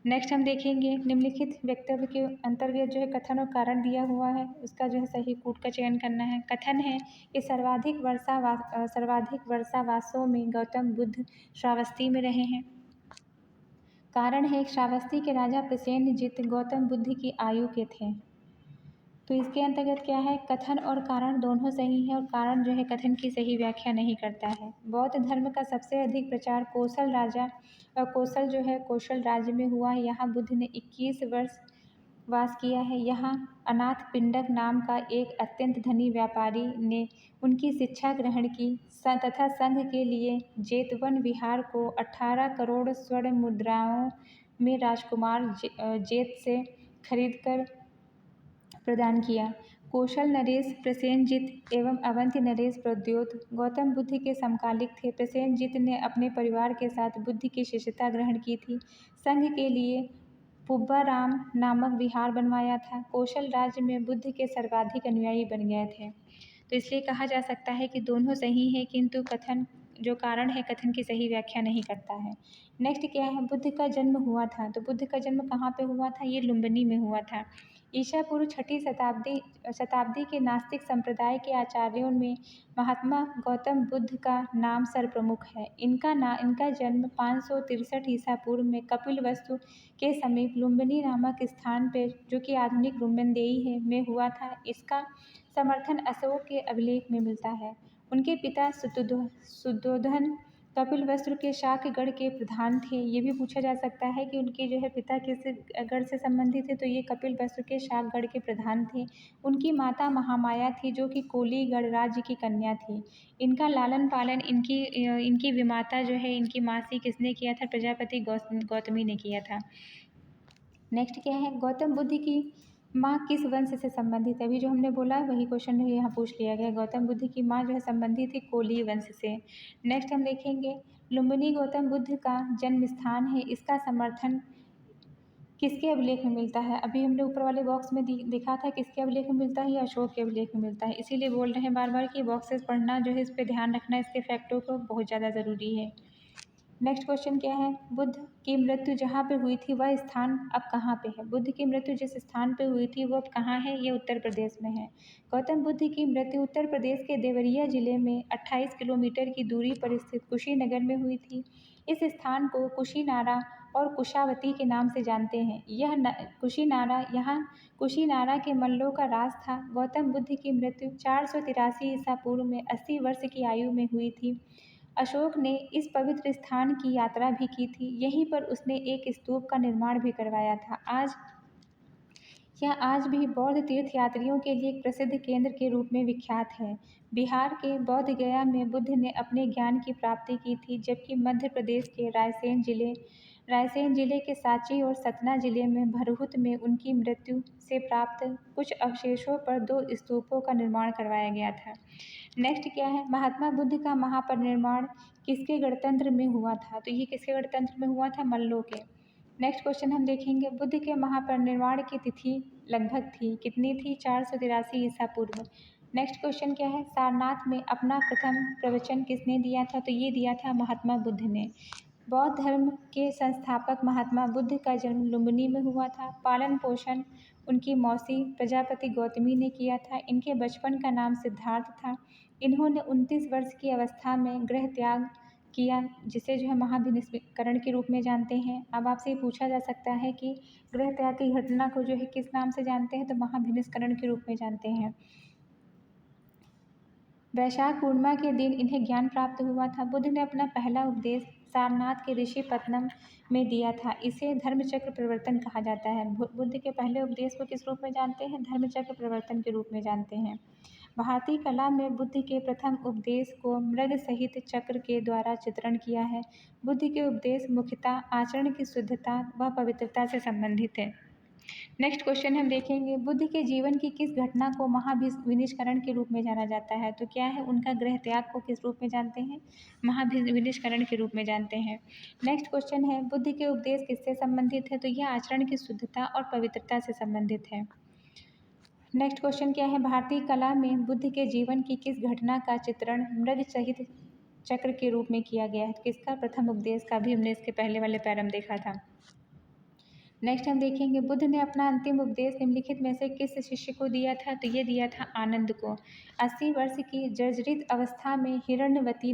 नेक्स्ट हम देखेंगे, निम्नलिखित वक्तव्य के अंतर्गत जो है कथन और कारण दिया हुआ है, उसका जो है सही कूट का चयन करना है। कथन है कि सर्वाधिक वर्षावासों में गौतम बुद्ध श्रावस्ती में रहे हैं। कारण है श्रावस्ती के राजा प्रसेनजित गौतम बुद्ध की आयु के थे। तो इसके अंतर्गत क्या है, कथन और कारण दोनों सही है, और कारण जो है कथन की सही व्याख्या नहीं करता है। बौद्ध धर्म का सबसे अधिक प्रचार कौशल राज्य में हुआ है। यहाँ बुद्ध ने 21 वर्ष वास किया है। यहाँ अनाथ पिंडक नाम का एक अत्यंत धनी व्यापारी ने उनकी शिक्षा ग्रहण की तथा संघ के लिए जेतवन विहार को 18 करोड़ स्वर्ण मुद्राओं में राजकुमार जेत से खरीदकर प्रदान किया। कौशल नरेश प्रसेनजित एवं अवंती नरेश प्रद्योत गौतम बुद्ध के समकालिक थे। प्रसेनजित ने अपने परिवार के साथ बुद्ध की शिष्यता ग्रहण की थी। संघ के लिए पुब्बाराम नामक विहार बनवाया था। कौशल राज्य में बुद्ध के सर्वाधिक अनुयायी बन गए थे। तो इसलिए कहा जा सकता है कि दोनों सही है, किंतु कथन जो कारण है कथन की सही व्याख्या नहीं करता है। नेक्स्ट क्या है, बुद्ध का जन्म हुआ था। तो बुद्ध का जन्म कहाँ पे हुआ था, ये लुम्बिनी में हुआ था। ईसा पूर्व 6ठी शताब्दी के नास्तिक संप्रदाय के आचार्यों में महात्मा गौतम बुद्ध का नाम सर्वप्रमुख है। इनका जन्म 563 ईसा पूर्व में कपिलवस्तु के समीप लुम्बिनी नामक स्थान पर, जो कि आधुनिक रुम्बनदेई है, में हुआ था। इसका समर्थन अशोक के अभिलेख में मिलता है। उनके पिता शुद्धोधन कपिल वस्त्र के शाक गढ़ के प्रधान थे। ये भी पूछा जा सकता है कि उनके जो है पिता किस गढ़ से संबंधित थे, तो ये कपिल वस्त्र के शाक गढ़ के प्रधान थे। उनकी माता महामाया थी जो कि कोलीगढ़ राज्य की कन्या थी। इनका लालन पालन इनकी विमाता जो है इनकी मासी किसने किया था, प्रजापति गौतमी ने किया था। नेक्स्ट क्या है, गौतम बुद्ध की माँ किस वंश से संबंधित है। अभी जो हमने बोला वही क्वेश्चन यहाँ पूछ लिया गया। गौतम बुद्ध की माँ जो है संबंधित थी कोली वंश से। नेक्स्ट हम देखेंगे लुम्बिनी गौतम बुद्ध का जन्म स्थान है, इसका समर्थन किसके अभिलेख में मिलता है। अभी हमने ऊपर वाले बॉक्स में देखा था किसके अभिलेख में मिलता है, या अशोक के अभिलेख में मिलता है। इसीलिए बोल रहे हैं बार बार कि बॉक्सेस पढ़ना जो है इस पर ध्यान रखना, इसके फैक्टों को बहुत ज़्यादा ज़रूरी है। नेक्स्ट क्वेश्चन क्या है, बुद्ध की मृत्यु जहाँ पे हुई थी वह स्थान अब कहाँ पे है। बुद्ध की मृत्यु जिस स्थान पे हुई थी वो अब कहाँ है, ये उत्तर प्रदेश में है। गौतम बुद्ध की मृत्यु उत्तर प्रदेश के देवरिया जिले में 28 किलोमीटर की दूरी पर स्थित कुशीनगर में हुई थी। इस स्थान को कुशीनारा और कुशावती के नाम से जानते हैं। कुशीनारा के मल्लों का राज था। गौतम बुद्ध की मृत्यु 483 ईसा पूर्व में 80 वर्ष की आयु में हुई थी। अशोक ने इस पवित्र स्थान की यात्रा भी की थी। यहीं पर उसने एक स्तूप का निर्माण भी करवाया था। यह आज भी बौद्ध तीर्थयात्रियों के लिए एक प्रसिद्ध केंद्र के रूप में विख्यात है। बिहार के बोध गया में बुद्ध ने अपने ज्ञान की प्राप्ति की थी, जबकि मध्य प्रदेश के रायसेन जिले के सांची और सतना जिले में भरहुत में उनकी मृत्यु से प्राप्त कुछ अवशेषों पर 2 स्तूपों का निर्माण करवाया गया था। नेक्स्ट क्या है, महात्मा बुद्ध का महापरिनिर्वाण किसके गणतंत्र में हुआ था। तो ये किसके गणतंत्र में हुआ था, मल्लों के। नेक्स्ट क्वेश्चन हम देखेंगे, बुद्ध के महापरिनिर्वाण की तिथि लगभग थी, कितनी थी, 483 ईसा पूर्व। नेक्स्ट क्वेश्चन क्या है, सारनाथ में अपना प्रथम प्रवचन किसने दिया था। तो ये दिया था महात्मा बुद्ध ने। बौद्ध धर्म के संस्थापक महात्मा बुद्ध का जन्म लुम्बिनी में हुआ था। पालन पोषण उनकी मौसी प्रजापति गौतमी ने किया था। इनके बचपन का नाम सिद्धार्थ था। इन्होंने 29 वर्ष की अवस्था में गृह त्याग किया, जिसे जो है महाभिनिष्करण के रूप में जानते हैं। अब आपसे ये पूछा जा सकता है कि गृह त्याग की घटना को जो है किस नाम से जानते हैं, तो महाभिनिष्करण के रूप में जानते हैं। वैशाख पूर्णिमा के दिन इन्हें ज्ञान प्राप्त हुआ था। बुद्ध ने अपना पहला उपदेश सारनाथ के ऋषि पत्तनम में दिया था। इसे धर्मचक्र प्रवर्तन कहा जाता है। बुद्ध के पहले उपदेश को किस रूप में जानते हैं, धर्मचक्र प्रवर्तन के रूप में जानते हैं। भारतीय कला में बुद्ध के प्रथम उपदेश को मृग सहित चक्र के द्वारा चित्रण किया है। बुद्ध के उपदेश मुख्यतः आचरण की शुद्धता व पवित्रता से संबंधित है। नेक्स्ट क्वेश्चन हम देखेंगे, बुद्ध के जीवन की किस घटना को महाविनिष्करण के रूप में जाना जाता है। तो क्या है, उनका गृह त्याग को किस रूप में जानते हैं, महाविनिष्करण के रूप में जानते हैं। नेक्स्ट क्वेश्चन है, बुद्ध के उपदेश किससे संबंधित है। तो यह आचरण की शुद्धता और पवित्रता से संबंधित है। नेक्स्ट क्वेश्चन क्या है, भारतीय कला में बुद्ध के जीवन की किस घटना का चित्रण मृग सहित चक्र के रूप में किया गया है। किसका, प्रथम उपदेश का भी हमने इसके पहले वाले पैरम देखा था। नेक्स्ट हम देखेंगे, बुद्ध ने अपना अंतिम उपदेश निम्नलिखित में से किस शिष्य को दिया था। तो ये दिया था आनंद को। 80 वर्ष की जर्जरित अवस्था में हिरण्यवती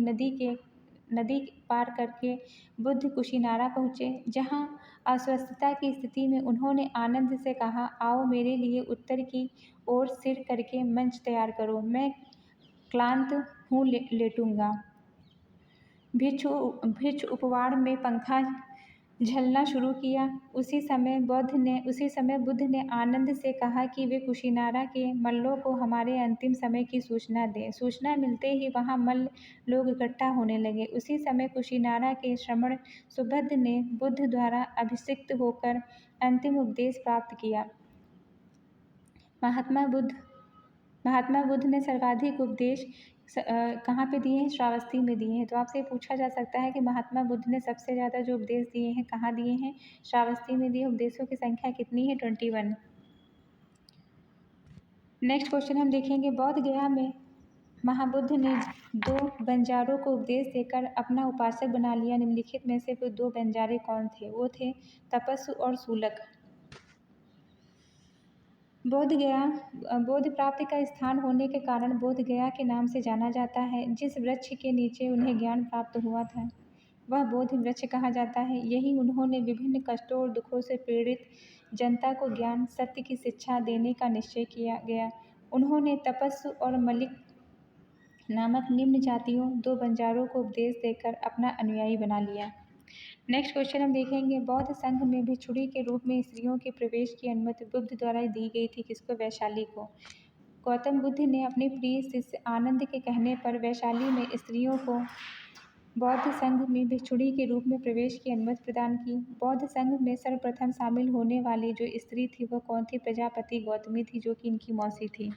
नदी पार करके बुद्ध कुशीनारा पहुँचे, जहाँ अस्वस्थता की स्थिति में उन्होंने आनंद से कहा, आओ मेरे लिए उत्तर की ओर सिर करके मंच तैयार करो, मैं क्लांत हूँ, लेटूंगा। भिक्षु उपवाड़ में पंखा झलना शुरू किया। उसी समय बुद्ध ने आनंद से कहा कि वे कुशीनारा के मल्लों को हमारे अंतिम समय की सूचना दें। सूचना मिलते ही वहां मल्ल लोग इकट्ठा होने लगे। उसी समय कुशीनारा के श्रमण सुभद्र ने बुद्ध द्वारा अभिषिक्त होकर अंतिम उपदेश प्राप्त किया। महात्मा बुद्ध ने सर्वाधिक उपदेश कहाँ पे दिए हैं, श्रावस्ती में दिए हैं। तो आपसे पूछा जा सकता है कि महात्मा बुद्ध ने सबसे ज़्यादा जो उपदेश दिए हैं कहाँ दिए हैं, श्रावस्ती में दिए। उपदेशों की संख्या कितनी है, 21। नेक्स्ट क्वेश्चन हम देखेंगे, बौद्ध गया में महाबुद्ध ने 2 बंजारों को उपदेश देकर अपना उपासक बना लिया। निम्नलिखित में से वो 2 बंजारे कौन थे, वो थे तपस्सु और शूलक। बोध प्राप्ति का स्थान होने के कारण बोध गया के नाम से जाना जाता है। जिस वृक्ष के नीचे उन्हें ज्ञान प्राप्त हुआ था वह बोधि वृक्ष कहा जाता है। यही उन्होंने विभिन्न कष्टों और दुखों से पीड़ित जनता को ज्ञान सत्य की शिक्षा देने का निश्चय किया गया। उन्होंने तपस्सु और नामक निम्न जातियों 2 बंजारों को उपदेश देकर अपना अनुयायी बना लिया। नेक्स्ट क्वेश्चन हम देखेंगे, बौद्ध संघ में भिक्षुणी के रूप में स्त्रियों के प्रवेश की अनुमति बुद्ध द्वारा दी गई थी, किसको? वैशाली को। गौतम बुद्ध ने अपने प्रिय शिष्य आनंद के कहने पर वैशाली में स्त्रियों को बौद्ध संघ में भिक्षुणी के रूप में प्रवेश की अनुमति प्रदान की। बौद्ध संघ में सर्वप्रथम शामिल होने वाली जो स्त्री थी वह कौन थी? प्रजापति गौतमी थी, जो कि इनकी मौसी थी।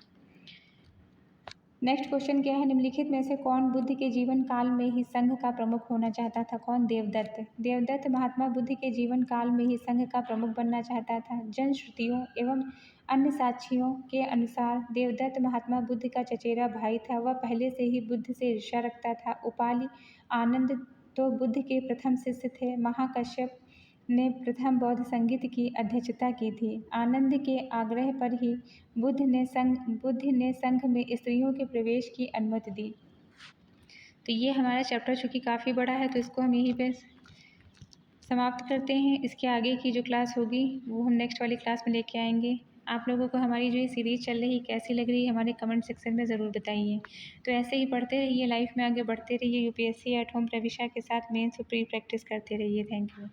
नेक्स्ट क्वेश्चन क्या है, निम्नलिखित में से कौन बुद्ध के जीवन काल में ही संघ का प्रमुख होना चाहता था? कौन? देवदत्त। देवदत्त महात्मा बुद्ध के जीवन काल में ही संघ का प्रमुख बनना चाहता था। जनश्रुतियों एवं अन्य साक्ष्यों के अनुसार देवदत्त महात्मा बुद्ध का चचेरा भाई था। वह पहले से ही बुद्ध से ईर्ष्या रखता था। उपालि आनंद तो बुद्ध के प्रथम शिष्य थे। महाकश्यप ने प्रथम बौद्ध संगीत की अध्यक्षता की थी। आनंद के आग्रह पर ही बुद्ध ने संघ में स्त्रियों के प्रवेश की अनुमति दी। तो ये हमारा चैप्टर चूँकि काफ़ी बड़ा है तो इसको हम यहीं पे समाप्त करते हैं। इसके आगे की जो क्लास होगी वो हम नेक्स्ट वाली क्लास में लेके आएंगे। आप लोगों को हमारी जो ये सीरीज़ चल रही कैसी लग रही है हमारे कमेंट सेक्शन में ज़रूर बताइए। तो ऐसे ही पढ़ते रहिए, लाइफ में आगे बढ़ते रहिए, यूपीएससी एट होम प्रविशा के साथ मेंस और प्री प्रैक्टिस करते रहिए। Thank you.